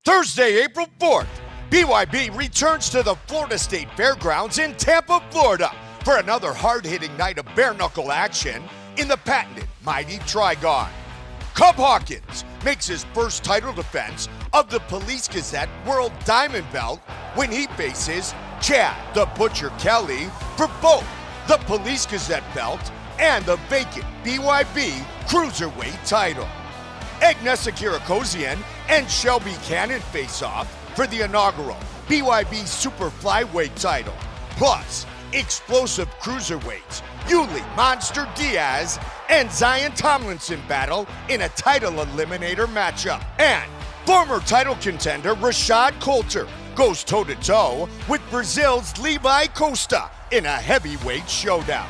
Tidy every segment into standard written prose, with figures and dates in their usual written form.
Thursday, April 4th, BYB returns to the Florida State Fairgrounds in Tampa, Florida for another hard-hitting night of bare-knuckle action in the patented Mighty Trigon. Cub Hawkins makes his first title defense of the Police Gazette World Diamond Belt when he faces Chad the Butcher Kelly for both the Police Gazette belt and the vacant BYB Cruiserweight title. Agnesa Kirakosian and Shelby Cannon face off for the inaugural BYB Super Flyweight title. Plus, explosive cruiserweights Yuli Monster Diaz and Zion Tomlinson battle in a title eliminator matchup. And former title contender Rashad Coulter goes toe-to-toe with Brazil's Levi Costa in a heavyweight showdown.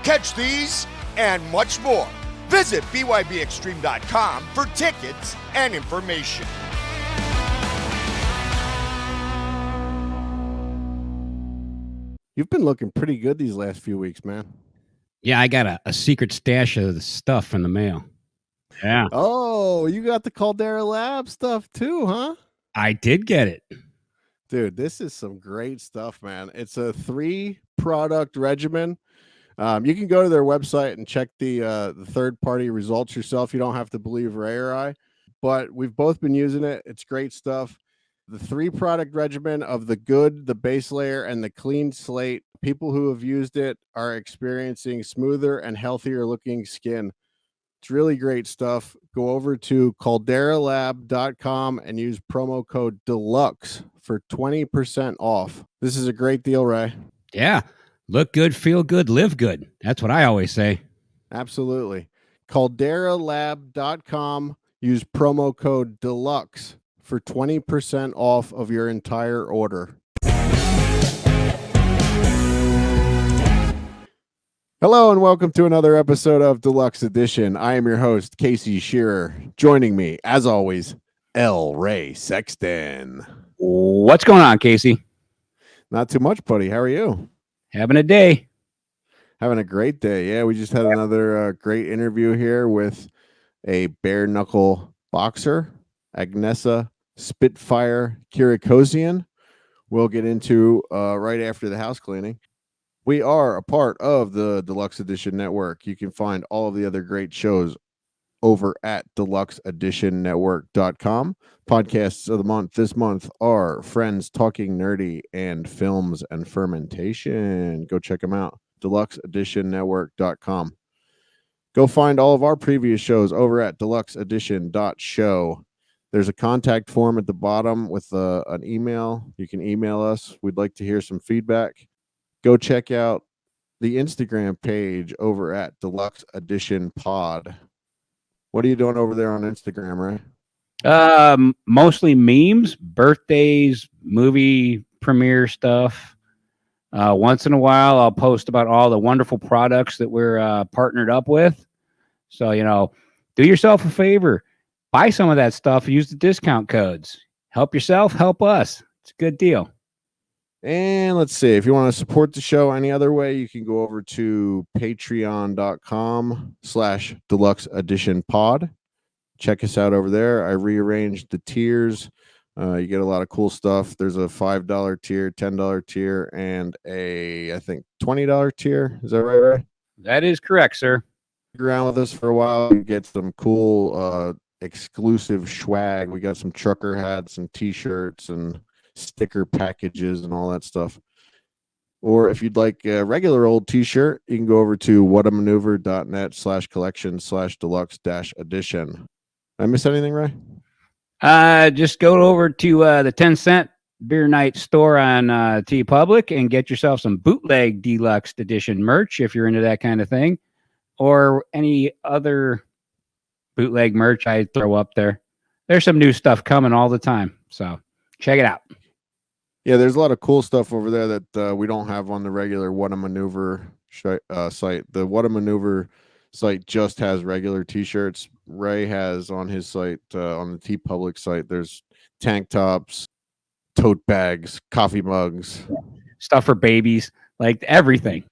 Catch these and much more. Visit BYBExtreme.com for tickets and information. You've been looking pretty good these last few weeks, man. Yeah, I got a secret stash of the stuff in the mail. Yeah. Oh, you got the Caldera Lab stuff too, huh? I did get it. Dude, this is some great stuff, man. It's a 3-product regimen. You can go to their website and check the third-party results yourself. You don't have to believe Ray or I, but we've both been using it. It's great stuff. The 3-product regimen of the good, the base layer, and the clean slate. People who have used it are experiencing smoother and healthier looking skin. It's really great stuff. Go over to calderalab.com and use promo code DELUXE for 20% off. This is a great deal, Ray. Yeah. Look good, feel good, live good. That's what I always say. Absolutely. calderalab.com. Use promo code DELUXE for 20% off of your entire order. Hello and welcome to another episode of Deluxe Edition. I am your host, Casey Shearer. Joining me, as always, L. Ray Sexton. What's going on, Casey? Not too much, buddy. How are you? Having a day. Having a great day. Yeah, we just had another great interview here with a bare knuckle boxer, Agnesa Spitfire Kirakosian. We'll get into right after the house cleaning. We are a part of the Deluxe Edition Network. You can find all of the other great shows over at deluxeeditionnetwork.com. Podcasts of the month this month are Friends Talking Nerdy and Films and Fermentation. Go check them out. deluxeeditionnetwork.com. Go find all of our previous shows over at deluxeedition.show. There's a contact form at the bottom with an email. You can email us. We'd like to hear some feedback. Go check out the Instagram page over at Deluxe Edition Pod. What are you doing over there on Instagram, Ray? Mostly memes, birthdays, movie premiere stuff. Once in a while, I'll post about all the wonderful products that we're partnered up with. So, do yourself a favor. Buy some of that stuff. Use the discount codes. Help yourself, help us. It's a good deal. And let's see, if you want to support the show any other way, you can go over to patreon.com/Deluxe Edition Pod. Check us out over there. I rearranged the tiers. You get a lot of cool stuff. There's a $5 tier, $10 tier, and I think $20 tier. Is that right, Ray? That is correct, sir. Stick around with us for a while. You get some cool exclusive swag. We got some trucker hats, some t-shirts, and sticker packages and all that stuff. Or if you'd like a regular old t-shirt, you can go over to whatamaneuver.net/collections/deluxe-edition. I miss anything, Ray? Just go over to the 10-cent beer night store on TeePublic and get yourself some bootleg deluxe edition merch if you're into that kind of thing, or any other bootleg merch I throw up there. There's some new stuff coming all the time, so check it out. Yeah, there's a lot of cool stuff over there that we don't have on the regular What a Maneuver site. The What a Maneuver site just has regular t-shirts. Ray has on his site, on the TeePublic site, there's tank tops, tote bags, coffee mugs, stuff for babies, like everything.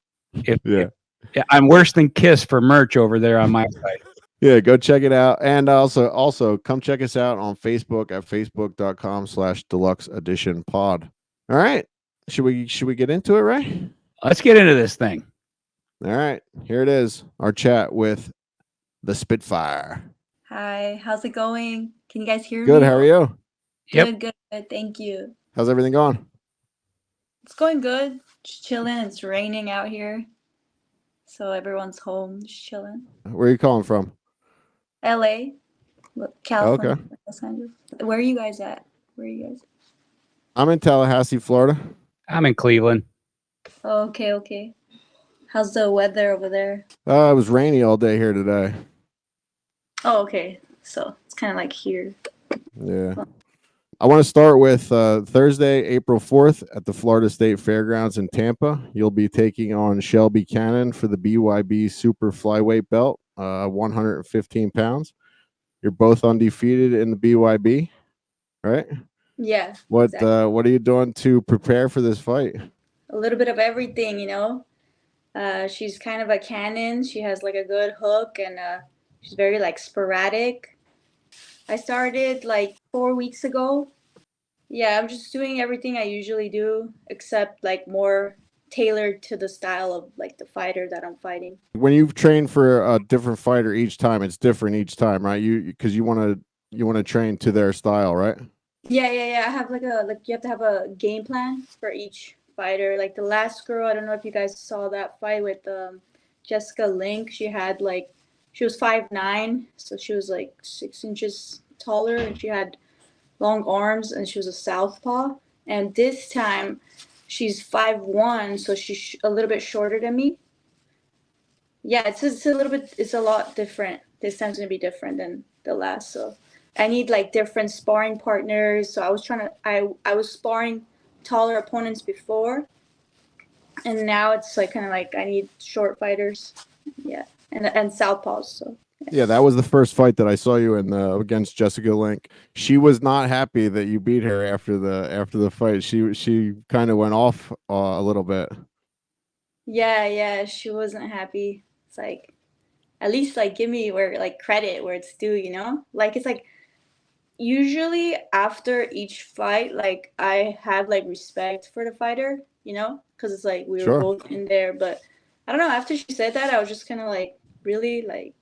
I'm worse than Kiss for merch over there on my site. Yeah, go check it out. And also come check us out on Facebook at facebook.com/deluxe edition pod. All right. Should we get into it, Ray? Let's get into this thing. All right. Here it is. Our chat with the Spitfire. Hi, how's it going? Can you guys hear me? Good. How are you? Yep. Good. Thank you. How's everything going? It's going good. Just chilling. It's raining out here. So everyone's home, just chilling. Where are you calling from? LA, California, Okay. Los Angeles. Where are you guys at? Where are you guys? I'm in Tallahassee, Florida. I'm in Cleveland. Oh, okay. How's the weather over there? It was rainy all day here today. Oh, okay. So it's kind of like here. Yeah. I want to start with Thursday, April 4th at the Florida State Fairgrounds in Tampa. You'll be taking on Shelby Cannon for the BYB Super Flyweight belt, 115 pounds. You're both undefeated in the BYB, right? Yeah. What exactly. What are you doing to prepare for this fight? A little bit of everything, you know. She's kind of a cannon. She has like a good hook, and she's very like sporadic. I started like 4 weeks ago. Yeah, I'm just doing everything I usually do, except like more tailored to the style of like the fighter that I'm fighting. When you've trained for a different fighter each time, it's different each time, right? Because you want to train to their style, right? Yeah. I have like you have to have a game plan for each fighter. Like the last girl, I don't know if you guys saw that fight with Jessica Link. She was 5'9", so she was like 6 inches taller, and she had long arms, and she was a southpaw. And this time, she's 5'1", so she's a little bit shorter than me. Yeah, it's a lot different. This time's gonna be different than the last. So I need like different sparring partners. So I was sparring taller opponents before, and now it's like kind of like I need short fighters. Yeah, and southpaws. So. Yeah, that was the first fight that I saw you in against Jessica Link. She was not happy that you beat her after the fight. She kind of went off a little bit. Yeah, she wasn't happy. It's like, at least like give me credit where it's due, you know? Like it's like usually after each fight, like I have like respect for the fighter, you know? Because it's like we were Sure. both in there, but I don't know. After she said that, I was just kind of like, really, like,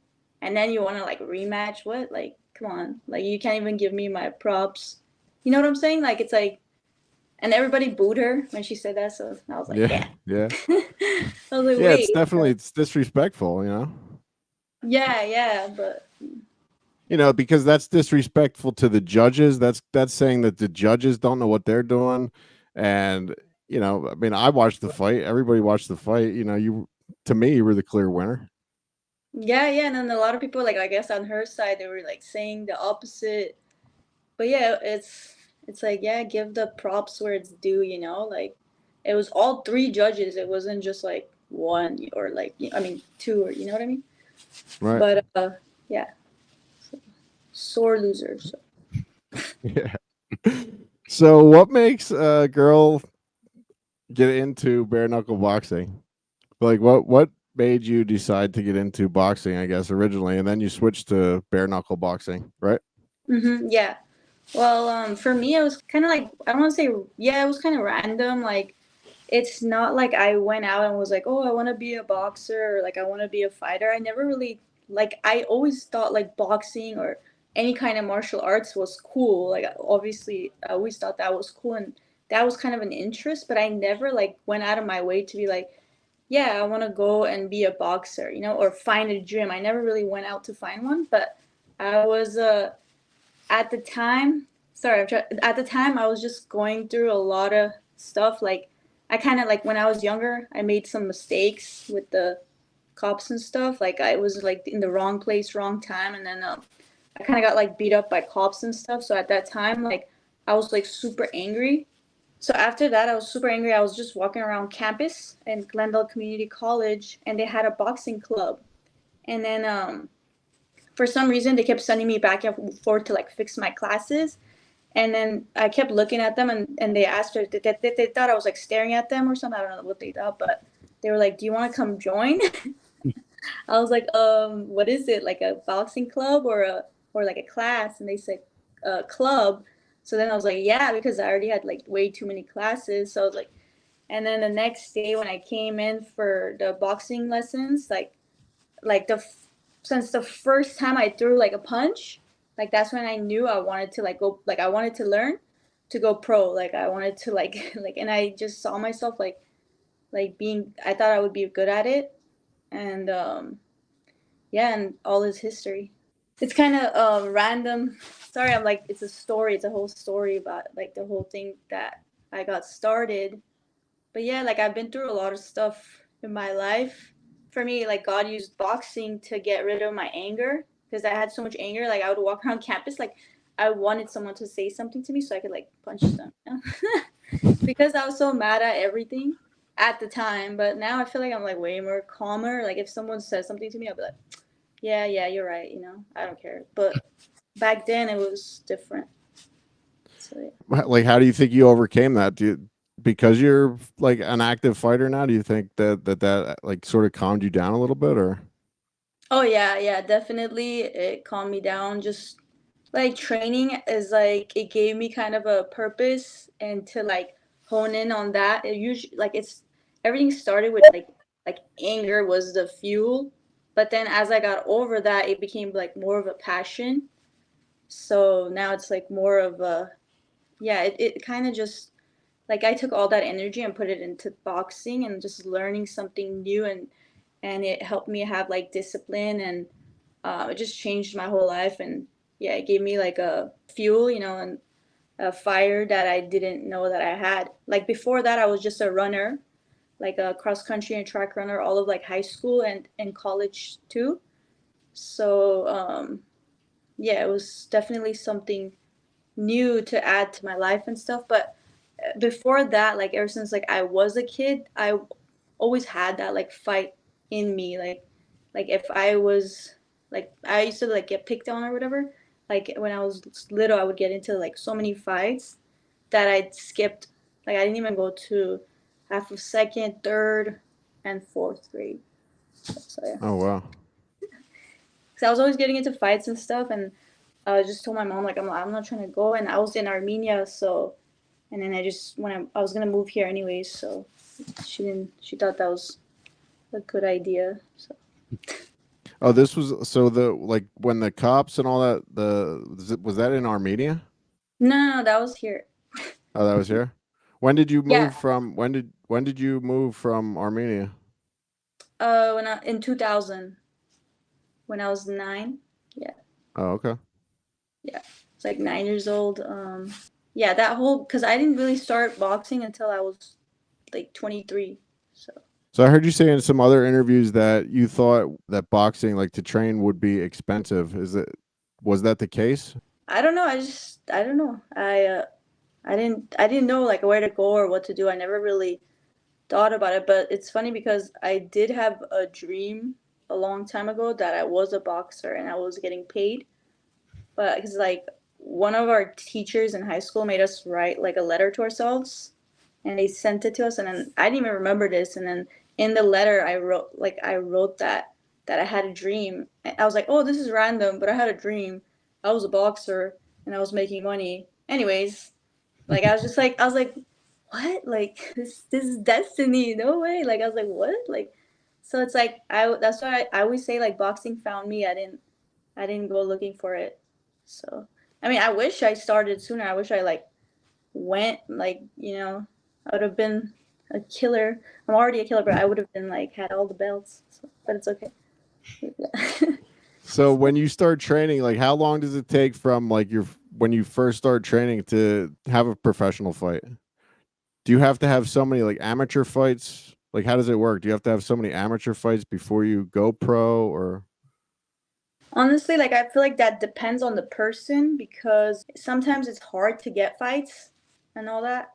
and then you want to like rematch? What? Like, come on! Like you can't even give me my props. You know what I'm saying? Like it's like, and everybody booed her when she said that. So I was like, yeah. Yeah. I was like, Yeah, wait. it's disrespectful, you know. Yeah, but You know, because that's disrespectful to the judges. That's saying that the judges don't know what they're doing. And, you know, I mean, I watched the fight. Everybody watched the fight. You know, to me, you were the clear winner. yeah, and then a lot of people, like, I guess on her side, they were like saying the opposite. But yeah, it's like, yeah, give the props where it's due, you know? Like it was all three judges. It wasn't just like one or like, I mean, two, or you know what I mean? Right. But yeah. So, sore loser. So. Yeah. So what makes a girl get into bare knuckle boxing? Like what made you decide to get into boxing, I guess, originally, and then you switched to bare knuckle boxing, right? Yeah. Well, for me, it was kind of like, I don't want to say, yeah, it was kind of random. Like, it's not like I went out and was like, oh, I want to be a boxer, or like I want to be a fighter. I never really, like, I always thought like boxing or any kind of martial arts was cool. Like, obviously, I always thought that was cool, and that was kind of an interest, but I never like went out of my way to be like, yeah, I want to go and be a boxer, you know, or find a gym. I never really went out to find one, but I was at the time, at the time I was just going through a lot of stuff. Like I kind of like when I was younger, I made some mistakes with the cops and stuff. Like I was like in the wrong place, wrong time, and then I kind of got like beat up by cops and stuff. So at that time, like I was like super angry. So after that, I was super angry. I was just walking around campus in Glendale Community College, and they had a boxing club. And then for some reason, they kept sending me back and forth to like fix my classes. And then I kept looking at them, and they asked her, they thought I was like staring at them or something. I don't know what they thought, but they were like, do you want to come join? I was like, what is it? Like a boxing club or like a class? And they said, club. So then I was like, yeah, because I already had like way too many classes. So I was like, and then the next day when I came in for the boxing lessons, like since the first time I threw like a punch, like that's when I knew I wanted to like go, like I wanted to learn to go pro. Like I wanted to like like, and I just saw myself like being. I thought I would be good at it, and yeah, and all is history. It's kind of random. Sorry, I'm like it's a story. It's a whole story about like the whole thing that I got started. But yeah, like I've been through a lot of stuff in my life. For me, like God used boxing to get rid of my anger because I had so much anger. Like I would walk around campus, like I wanted someone to say something to me so I could like punch them. You know? Because I was so mad at everything at the time. But now I feel like I'm like way more calmer. Like if someone says something to me, I'll be like, yeah, yeah, you're right. You know, I don't care. But back then it was different. So yeah. Like, how do you think you overcame that? Because you're like an active fighter now, do you think that like sort of calmed you down a little bit, or? Oh yeah, yeah, definitely. It calmed me down. Just like training is like it gave me kind of a purpose and to like hone in on that. It usually like it's everything started with like anger was the fuel, but then as I got over that, it became like more of a passion. So now it's like more of a yeah, it kind of just like I took all that energy and put it into boxing and just learning something new and it helped me have like discipline and it just changed my whole life and yeah it gave me like a fuel you know and a fire that I didn't know that I had. Like before that I was just a runner, like a cross country and track runner all of like high school and college too. So yeah, it was definitely something new to add to my life and stuff. But before that, like ever since like I was a kid, I always had that like fight in me. Like if I was like I used to like get picked on or whatever. Like when I was little, I would get into like so many fights that I'd skipped. Like I didn't even go to half of second, third, and fourth grade. So yeah, Oh wow. because I was always getting into fights and stuff, and I just told my mom like I'm not trying to go, and I was in Armenia, so and then I just when I was gonna move here anyways, so she thought that was a good idea. So Oh, this was so the like when the cops and all that was that in Armenia? no, that was here. Oh, that was here. When did you Yeah, move from? When did you move from Armenia? when I in 2000 when I was 9. Yeah, Oh, okay. yeah, it's like 9 years old. Yeah, that whole because I didn't really start boxing until I was like 23. So So I heard you say in some other interviews that you thought that boxing, like to train, would be expensive. Was that the case? I don't know. I don't know. I didn't know like where to go or what to do. I never really thought about it, but it's funny because I did have a dream a long time ago that I was a boxer and I was getting paid. But it's like one of our teachers in high school made us write like a letter to ourselves and they sent it to us and then I didn't even remember this and then in the letter I wrote that I had a dream. I was like, "Oh, this is random, but I had a dream. I was a boxer and I was making money." Anyways, like I was like, what? Like this is destiny. No way. Like I was like, what? Like so it's like I that's why I always say like boxing found me. I didn't go looking for it. So I mean I wish I started sooner. I wish I like went like, I would have been a killer. I'm already a killer, but I would have been like had all the belts. So, but it's okay. So when you start training, like how long does it take from like your when you first start training to have a professional fight? Do you have to have so many like amateur fights? Like how does it work? Do you have to have so many amateur fights before you go pro or? Honestly, like I feel like that depends on the person because sometimes it's hard to get fights and all that.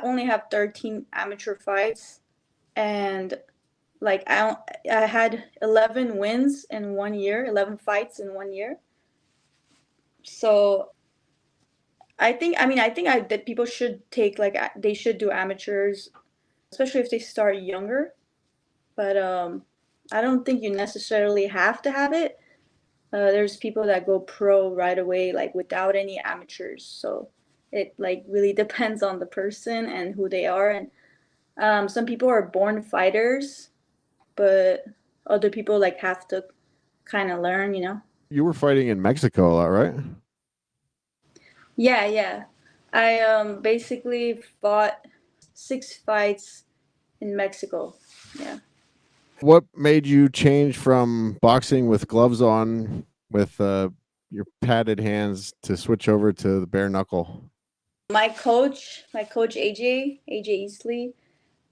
Only have 13 amateur fights and like I had 11 wins in 1 year, 11 fights in 1 year. So I think that people should take like they should do amateurs, especially if they start younger. But I don't think you necessarily have to have it. There's people that go pro right away, like without any amateurs. So it like really depends on the person and who they are. And some people are born fighters, but other people like have to kind of learn, you know. You were fighting in Mexico a lot, right? Yeah, yeah. I basically fought 6 fights in Mexico. Yeah. What made you change from boxing with gloves on with your padded hands to switch over to the bare knuckle? My coach AJ Eastley,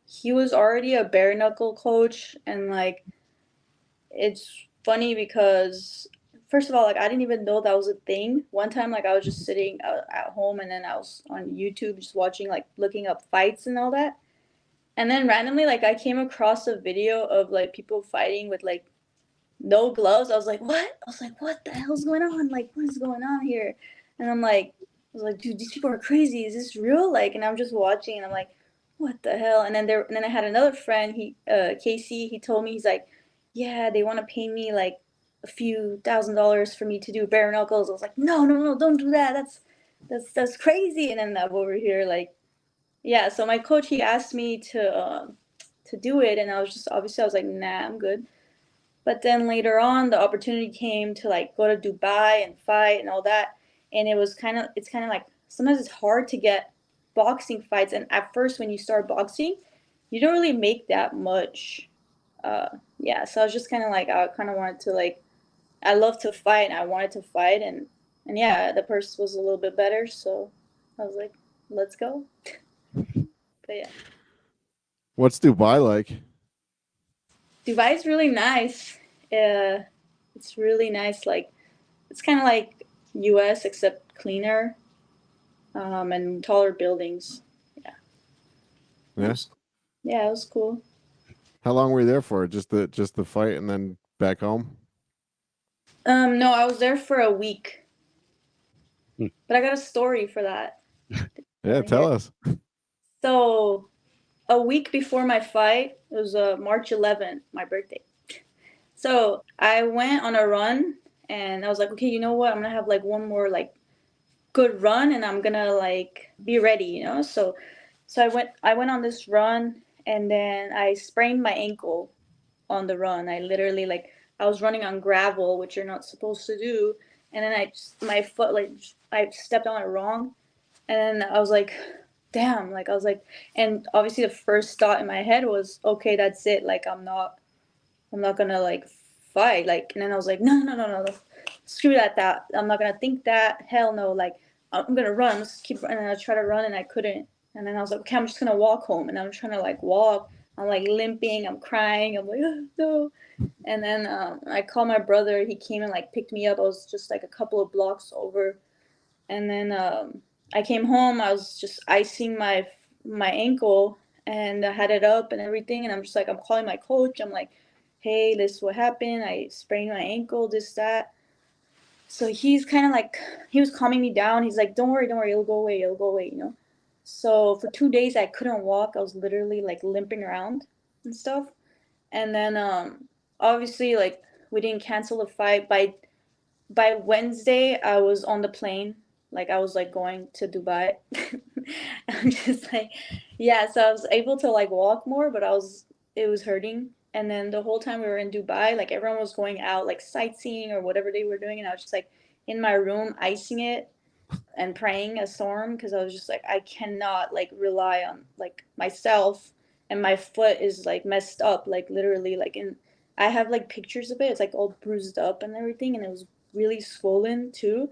he was already a bare knuckle coach, and like it's funny because first of all, like I didn't even know that was a thing. One time, like I was just sitting at home, and then I was on YouTube just watching, like looking up fights and all that. And then randomly, like I came across a video of like people fighting with like no gloves. I was like, what? I was like, what the hell's going on? Like, what is going on here? And I was like, dude, these people are crazy. Is this real? Like, and I'm just watching, and I'm like, what the hell? And then I had another friend. Casey. He told me, he's like, yeah, they want to pay me like a few $1,000s for me to do bare knuckles. I was like, no, no, no, don't do that. That's crazy. And then I'm over here like, yeah. So my coach, he asked me to do it, and I was just obviously I was like, nah, I'm good. But then later on, the opportunity came to like go to Dubai and fight and all that. And it's kind of like sometimes it's hard to get boxing fights. And at first, when you start boxing, you don't really make that much. Yeah, so I was just kind of like, I kind of wanted to like, I love to fight and I wanted to fight. And yeah, the purse was a little bit better. So I was like, let's go. But yeah, What's Dubai like? Dubai is really nice. It's really nice. Like, it's kind of like US except cleaner, and taller buildings. Yeah. Yeah. Yeah, it was cool. How long were you there for? Just the fight and then back home? No, I was there for a week, Hmm. but I got a story for that. Yeah, tell us. So a week before my fight, it was March 11th, my birthday. So I went on a run, and I was like, okay, you know what? I'm gonna have like one more like good run, and I'm gonna like be ready, you know. So I went on this run, and then I sprained my ankle on the run. I literally like I was running on gravel, which you're not supposed to do, and then my foot like I stepped on it wrong, and then I was like, damn, like I was like, and obviously the first thought in my head was, okay, that's it, like I'm not gonna like fight, like, and then I was like, no, no, no, no, no, screw that, I'm not gonna think that, hell no, like I'm gonna run, let's keep running. And I tried to run and I couldn't, and then I was like, okay, I'm just gonna walk home, and I'm trying to like walk, I'm like limping, I'm crying, I'm like, oh, no. And then I called my brother, he came and like picked me up. I was just like a couple of blocks over, and then I came home. I was just icing my ankle, and I had it up and everything. And I'm just like, I'm calling my coach. I'm like, hey, this is what happened. I sprained my ankle, this, that. So he's kind of like, he was calming me down. He's like, don't worry, it'll go away, you know? So for 2 days, I couldn't walk. I was literally like limping around and stuff. And then obviously, like, we didn't cancel the fight. By Wednesday, I was on the plane. Like I was like going to Dubai. I'm just like, yeah. So I was able to like walk more, but it was hurting. And then the whole time we were in Dubai, like everyone was going out like sightseeing or whatever they were doing, and I was just like in my room icing it and praying a storm, because I was just like, I cannot like rely on like myself, and my foot is like messed up, like literally like in I have like pictures of it. It's like all bruised up and everything, and it was really swollen too.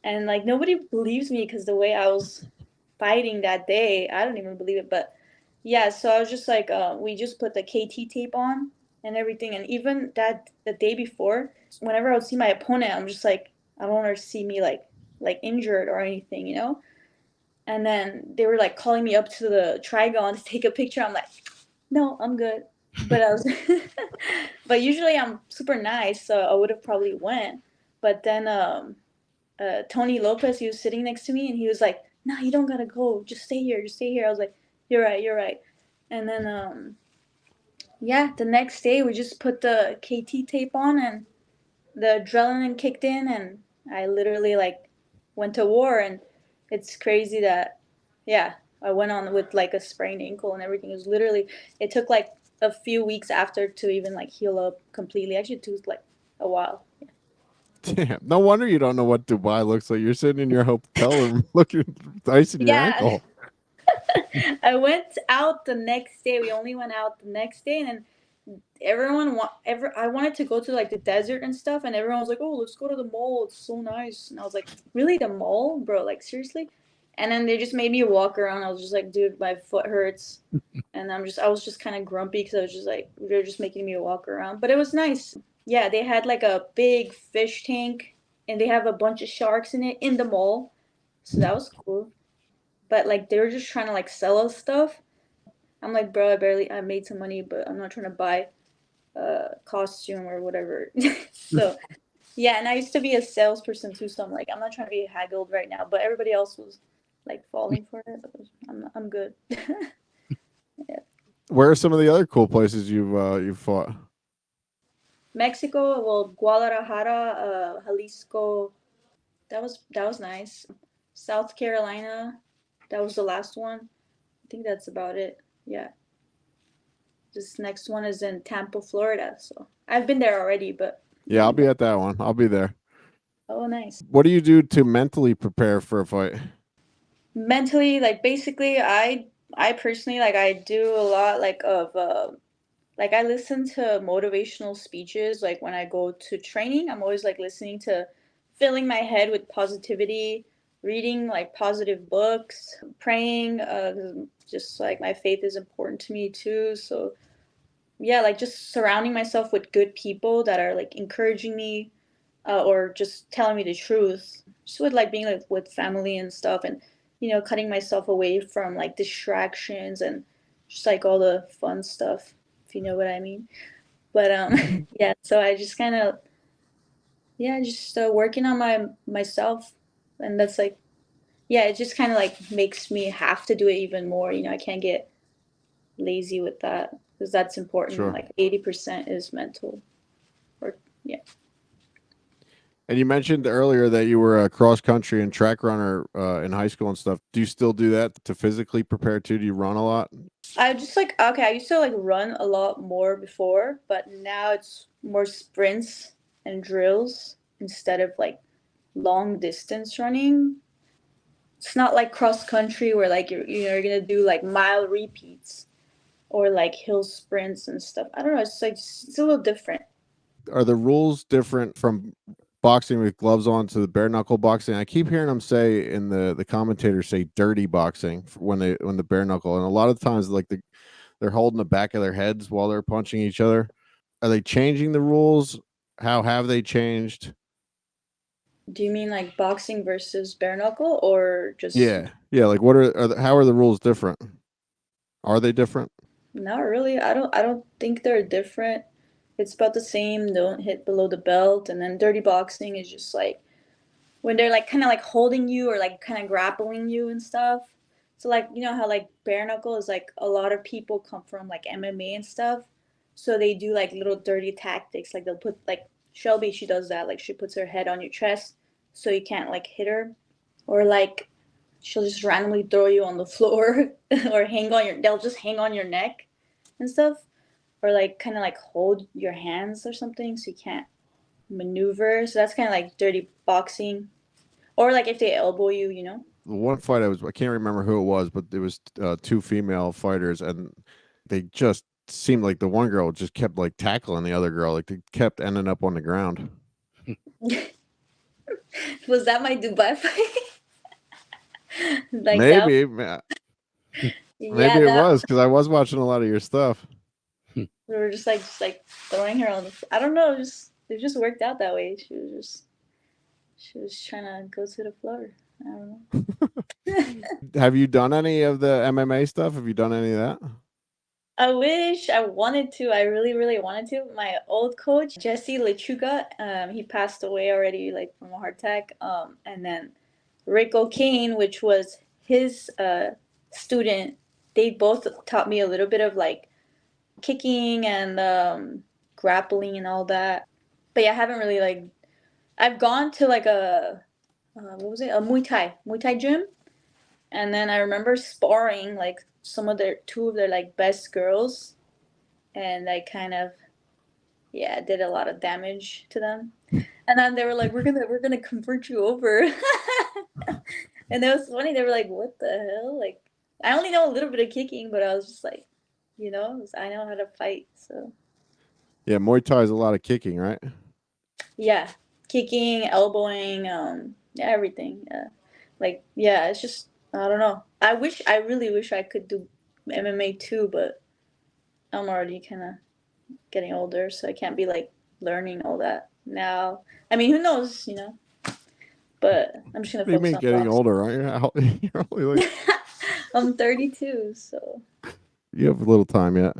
And like nobody believes me because the way I was fighting that day, I don't even believe it. But yeah, so I was just like, we just put the KT tape on and everything. And even that the day before, whenever I would see my opponent, I'm just like, I don't want her to see me like injured or anything, you know. And then they were like calling me up to the Trigon to take a picture. I'm like, no, I'm good. But I was, but usually I'm super nice, so I would have probably went. But then Tony Lopez, he was sitting next to me, and he was like, "Nah, you don't gotta go. Just stay here. Just stay here." I was like, "You're right. You're right." And then Yeah, the next day we just put the KT tape on and the adrenaline kicked in, and I literally like went to war. And it's crazy that, yeah, I went on with like a sprained ankle and everything. It was literally, it took like a few weeks after to even like heal up completely. Actually, it took like a while. Damn, no wonder you don't know what Dubai looks like. You're sitting in your hotel room looking icing your Yeah, ankle. I went out the next day. We only went out the next day, and then I wanted to go to like the desert and stuff, and everyone was like, "Oh, let's go to the mall. It's so nice." And I was like, "Really, the mall, bro? Like seriously?" And then they just made me walk around. I was just like, "Dude, my foot hurts." And I was just kind of grumpy because I was just like, they're just making me walk around. But it was nice. Yeah, they had like a big fish tank, and they have a bunch of sharks in it in the mall. So that was cool. But like they were just trying to like sell us stuff. I'm like, bro, I made some money, but I'm not trying to buy costume or whatever. So yeah, and I used to be a salesperson too, so I'm like, I'm not trying to be haggled right now. But everybody else was like falling for it. But I'm good. Yeah. Where are some of the other cool places you've fought? Mexico, well, Guadalajara, Jalisco. That was nice. South Carolina, that was the last one. I think that's about it. Yeah. This next one is in Tampa, Florida. So I've been there already, but Yeah, I'll be at that one. I'll be there. oh, nice. What do you do to mentally prepare for a fight? Mentally, like basically, I personally like I do a lot like of like I listen to motivational speeches. Like when I go to training, I'm always like listening to, filling my head with positivity, reading like positive books, praying. Just like my faith is important to me too. So yeah, like just surrounding myself with good people that are like encouraging me, or just telling me the truth. Just with like being like with family and stuff, and cutting myself away from like distractions and just like all the fun stuff, if you know what I mean. But yeah, so I just kind of, yeah, just working on myself, and that's like, yeah, it just kind of like makes me have to do it even more. I can't get lazy with that because that's important. Sure. Like 80% is mental. Or yeah. And you mentioned earlier that you were a cross country and track runner in high school and stuff. Do you still do that to physically prepare too? Do you run a lot? I just like, okay, I used to like run a lot more before, but now it's more sprints and drills instead of like long distance running. It's not like cross country where like you're gonna do like mile repeats or like hill sprints and stuff. I don't know. It's like it's a little different. Are the rules different from boxing with gloves on to the bare knuckle boxing? I keep hearing them say in the commentators say dirty boxing when the bare knuckle, and a lot of times like they're holding the back of their heads while they're punching each other. Are they changing the rules? How have they changed? Do you mean like boxing versus bare knuckle or just Yeah. Like what how are the rules different? Are they different? not really? I don't think they're different. It's about the same. Don't hit below the belt, and then dirty boxing is just like when they're like kind of like holding you or like kind of grappling you and stuff. So like how like bare knuckle is like a lot of people come from like MMA and stuff. So they do like little dirty tactics. Like they'll put like Shelby, she does that. Like she puts her head on your chest so you can't like hit her. Or like she'll just randomly throw you on the floor or they'll just hang on your neck and stuff. Or like kind of like hold your hands or something so you can't maneuver. So that's kind of like dirty boxing. Or like if they elbow you. The one fight I can't remember who it was, but there was two female fighters, and they just seemed like the one girl just kept like tackling the other girl, like they kept ending up on the ground. Was that my Dubai fight? Like that? Maybe, maybe Yeah, it that was because I was watching a lot of your stuff. we were just like throwing her on the. I don't know. Just it just worked out that way. She was trying to go to the floor. I don't know. Have you done any of the MMA stuff? Have you done any of that? I wish I wanted to. I really, really wanted to. My old coach, Jesse Lechuga, he passed away already, like from a heart attack. And then Rick O'Kane, which was his student, they both taught me a little bit of like kicking and grappling and all that. But yeah, I haven't really like. I've gone to like a what was it? A Muay Thai gym, and then I remember sparring like two of their like best girls, and I kind of did a lot of damage to them. And then they were like, "We're gonna convert you over," and it was funny. They were like, "What the hell?" Like, I only know a little bit of kicking, but I was just like, I know how to fight. So Yeah, Muay Thai is a lot of kicking, right? yeah, kicking, elbowing, yeah, everything. Yeah, like yeah, it's just I don't know. I really wish I could do MMA too, but I'm already kind of getting older, so I can't be like learning all that now. I mean, who knows, But I'm just gonna What do you focus mean on getting boxing. older, aren't you? You're only like I'm 32, so you have a little time yet.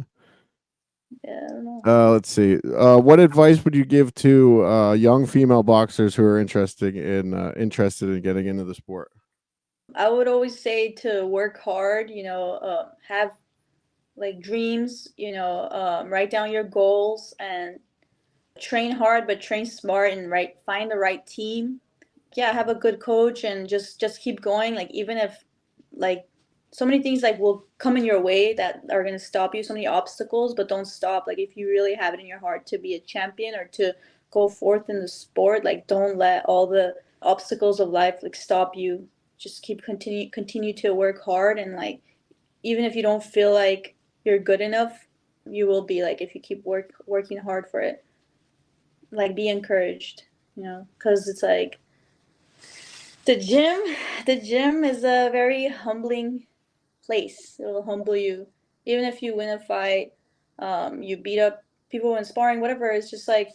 yeah, I don't know. Let's see. What advice would you give to young female boxers who are interested in getting into the sport? I would always say to work hard, have like dreams, write down your goals and train hard, but train smart and find the right team. Yeah, have a good coach and just keep going. Like even if like so many things like will come in your way that are gonna stop you, so many obstacles, but don't stop. Like if you really have it in your heart to be a champion or to go forth in the sport, like don't let all the obstacles of life like stop you. Just continue to work hard and like even if you don't feel like you're good enough, you will be like if you keep working hard for it. Like be encouraged, because it's like the gym, the gym is a very humbling place. It will humble you. Even if you win a fight, you beat up people in sparring, whatever. It's just like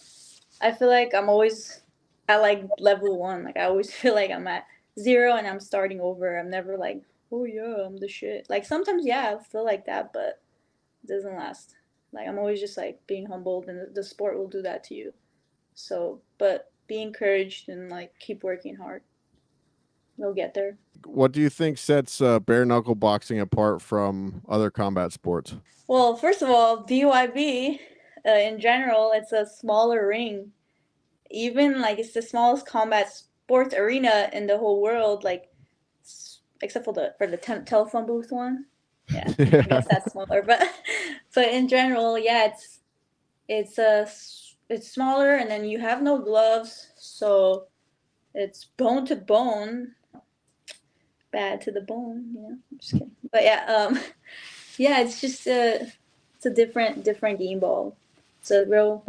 I feel like I'm always at like level one. Like I always feel like I'm at zero and I'm starting over. I'm never like, oh yeah, I'm the shit. Like sometimes yeah, I feel like that, but it doesn't last. Like I'm always just like being humbled, and the sport will do that to you. So, but be encouraged and like keep working hard. You'll get there. What do you think sets bare knuckle boxing apart from other combat sports? Well, first of all, BYB, in general, it's a smaller ring. Even like it's the smallest combat sports arena in the whole world. Like, except for the telephone booth one. Yeah, I Yeah. guess that's smaller. But in general, yeah, it's smaller, and then you have no gloves, so it's bone to bone, bad to the bone. I'm just kidding. But yeah, yeah, it's just it's a different game ball. It's a real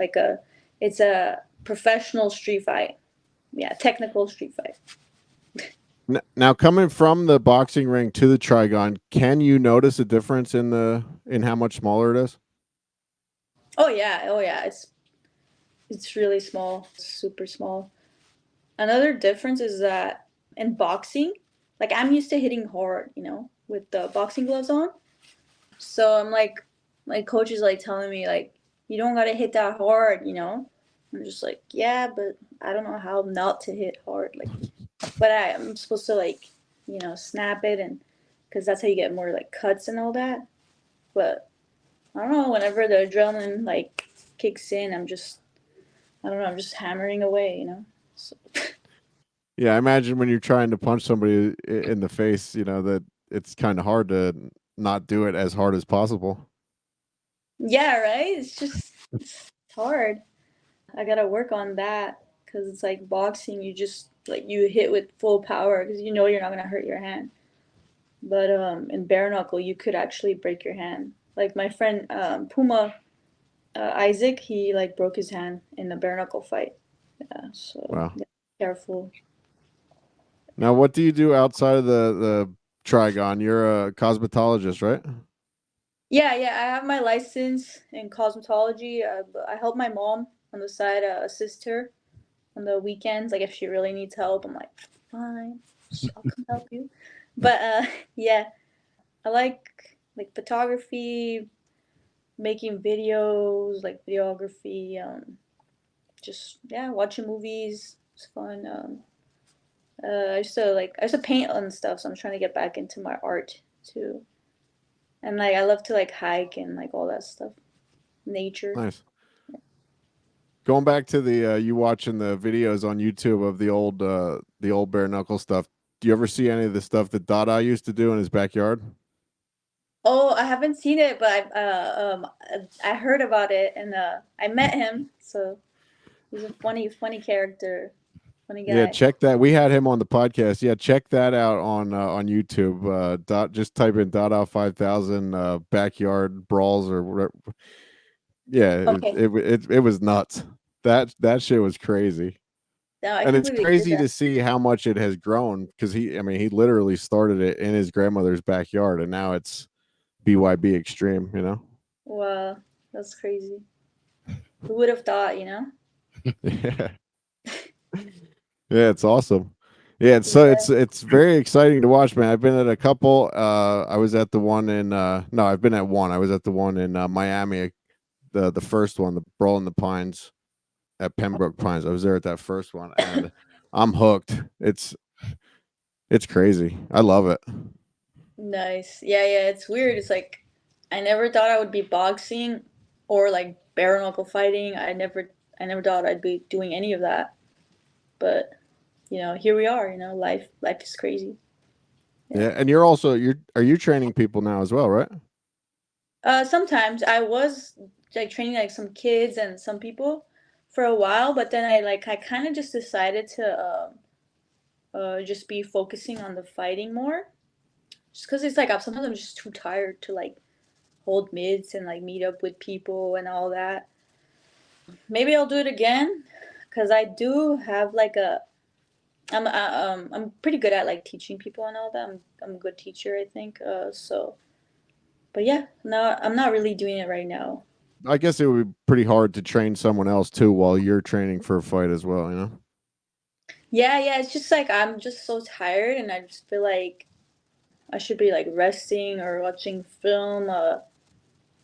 it's a professional street fight. Yeah, technical street fight. Now, coming from the boxing ring to the Trigon, can you notice a difference in how much smaller it is? Oh yeah, it's really small, super small. Another difference is that in boxing, like I'm used to hitting hard, with the boxing gloves on. So I'm like, my coach is like telling me like, you don't gotta hit that hard. I'm just like, yeah, but I don't know how not to hit hard. Like, but I'm supposed to like, snap it and because that's how you get more like cuts and all that. But I don't know. Whenever the adrenaline like kicks in, I don't know. I'm just hammering away. So, Yeah, I imagine when you're trying to punch somebody in the face, that it's kind of hard to not do it as hard as possible. yeah, right. It's hard. I gotta work on that because it's like boxing. You just like you hit with full power because you know you're not gonna hurt your hand. But in bare knuckle, you could actually break your hand. Like my friend Puma Isaac, he like broke his hand in a bare knuckle fight. Yeah, so Wow. yeah, careful. Now, what do you do outside of the Trigon? You're a cosmetologist, right? Yeah. I have my license in cosmetology. I help my mom on the side, assist her on the weekends. Like if she really needs help, I'm like, fine, I'll come help you. But yeah, I like photography, making videos, like videography. Just yeah, watching movies. It's fun. I used to paint and stuff, so I'm trying to get back into my art too. And like I love to like hike and like all that stuff. nature. Nice. Going back to the you watching the videos on YouTube of the old bare knuckle stuff. Do you ever see any of the stuff that Dada used to do in his backyard? Oh, I haven't seen it, but I heard about it, and I met him, so he's a funny character, funny Yeah, guy. check that. We had him on the podcast. Yeah, check that out on YouTube. Just type in Dada 5000 backyard brawls or whatever. Yeah, Okay, it was nuts. That shit was crazy. no, I And can't it's believe he did crazy that. to see how much it has grown because he literally started it in his grandmother's backyard and now it's BYB Extreme, you know? Wow, that's crazy. Who would have thought, you know? Yeah. Yeah, it's awesome. Yeah, Yeah. it's very exciting to watch, man. I've been at a couple. I was at the one in no, I've been at one. I was at the one in Miami, the first one, the Brawl in the Pines at Pembroke Pines. I was there at that first one and I'm hooked. It's crazy. I love it. Nice. Yeah, it's weird. It's like I never thought I would be boxing or like bare knuckle fighting. I never thought I'd be doing any of that. But, here we are, life is crazy. Yeah, Yeah. and are you training people now as well, right? Sometimes I was like training like some kids and some people for a while, but then I kind of just decided to just be focusing on the fighting more. Just because it's like sometimes I'm just too tired to like hold mids and like meet up with people and all that. Maybe I'll do it again because I do have like I'm pretty good at like teaching people and all that. I'm a good teacher, I think. But yeah, no, I'm not really doing it right now. I guess it would be pretty hard to train someone else too while you're training for a fight as well, you know? Yeah, it's just like I'm just so tired and I just feel like I should be like resting or watching film.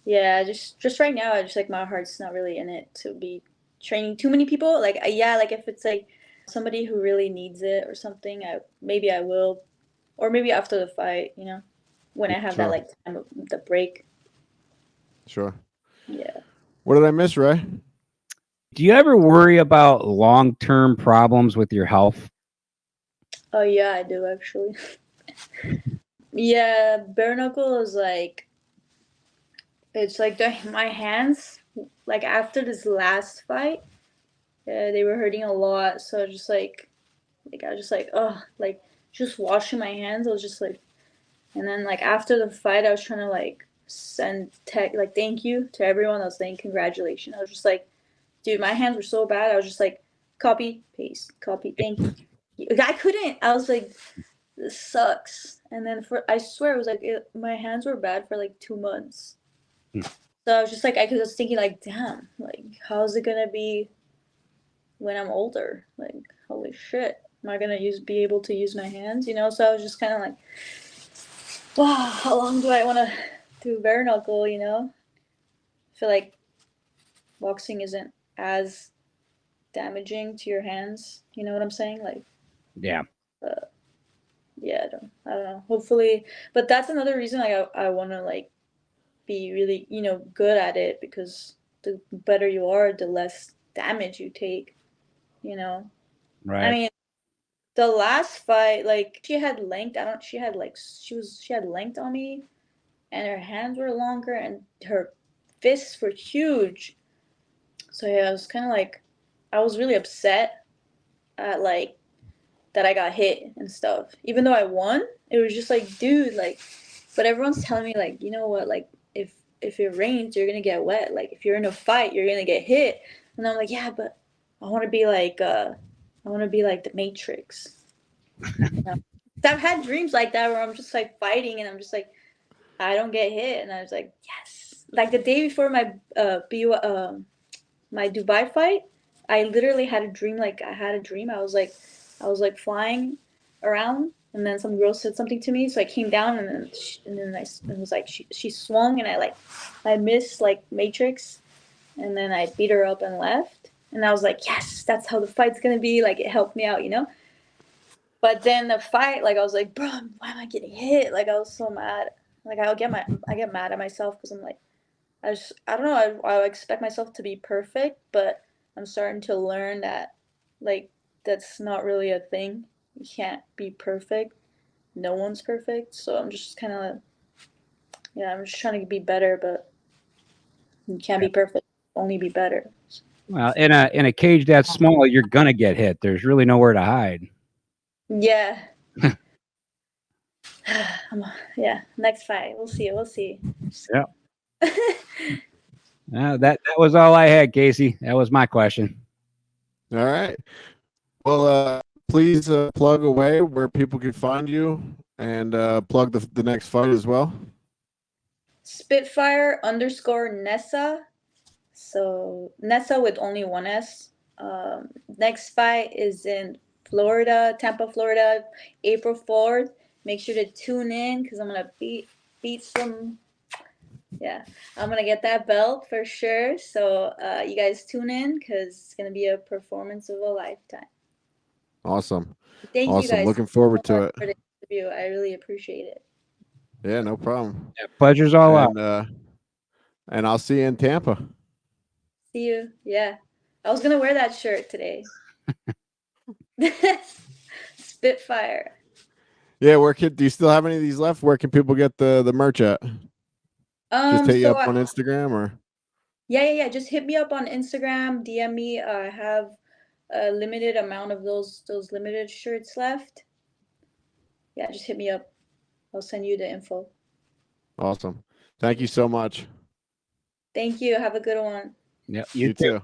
Yeah, just right now I just like my heart's not really in it to be training too many people. Like yeah, like if it's like somebody who really needs it or something, I will, or maybe after the fight, when I have that Sure, like time of the break. sure. Yeah. What did I miss, Ray? Do you ever worry about long-term problems with your health? Oh yeah, I do actually. Yeah, bare knuckle is like it's like my hands like after this last fight, they were hurting a lot. So I was just like oh like just washing my hands. I was just like, and then like after the fight, I was trying to like send like thank you to everyone. I was saying congratulations. I was just like, dude, my hands were so bad. I was just like copy paste copy thank you. I couldn't. I was like this sucks. And then I swear it was like my hands were bad for like 2 months. So I was just like I was thinking like damn like how's it gonna be when I'm older? Like holy shit, am I gonna be able to use my hands? So I was just kind of like wow, how long do I want to do bare knuckle? I feel like boxing isn't as damaging to your hands. You know what I'm saying? Like, Yeah. uh, yeah, I don't know. Hopefully, but that's another reason like I want to like be really good at it because the better you are, the less damage you take. You know, I Right. mean, the last fight, like she had length. I don't. She had like she had length on me, and her hands were longer, and her fists were huge. So yeah, I was kind of like, I was really upset at like that I got hit and stuff. Even though I won, it was just like, dude, like, but everyone's telling me like, you know what, like if it rains, you're gonna get wet. Like if you're in a fight, you're gonna get hit. And I'm like, yeah, but I want to be like, I want to be like the Matrix. You know? I've had dreams like that where I'm just like fighting and I'm just like, I don't get hit, and I was like, yes. Like the day before my Dubai fight, I literally had a dream. Like I had a dream. I was like flying around, and then some girl said something to me. So I came down, and then it was like she swung, and I missed like Matrix, and then I beat her up and left. And I was like, yes, that's how the fight's gonna be. Like it helped me out. But then the fight, like I was like, bro, why am I getting hit? Like I was so mad. Like I get mad at myself because I'm like, I don't know. I expect myself to be perfect, but I'm starting to learn that, like, that's not really a thing. You can't be perfect. No one's perfect. So I'm just kind of, yeah, I'm just trying to be better, but you can't be perfect. Only be better. Well, in a cage that small, you're gonna get hit. There's really nowhere to hide. Yeah. Yeah. Next fight. We'll see. We'll see. Yeah. That was all I had, Casey. That was my question. All right. Well, please plug away where people can find you, and plug the next fight as well. Spitfire _ Nessa. So Nessa with only one S. Next fight is in Florida, Tampa, Florida, April 4th. Make sure to tune in because I'm gonna beat some. Yeah, I'm gonna get that belt for sure. So you guys tune in because it's gonna be a performance of a lifetime. Awesome. Thank you Awesome. guys Looking so forward to much it. for the interview. I really appreciate it. Yeah, no problem. Yeah, pleasure's all out. And I'll see you in Tampa. See you. Yeah, I was gonna wear that shirt today. Spitfire. Yeah, do you still have any of these left? Where can people get the merch at? Just hit you So up on Instagram or? yeah. Just hit me up on Instagram, DM me. I have a limited amount of those limited shirts left. Yeah, just hit me up. I'll send you the info. Awesome. Thank you so much. Thank you. Have a good one. Yeah, You too.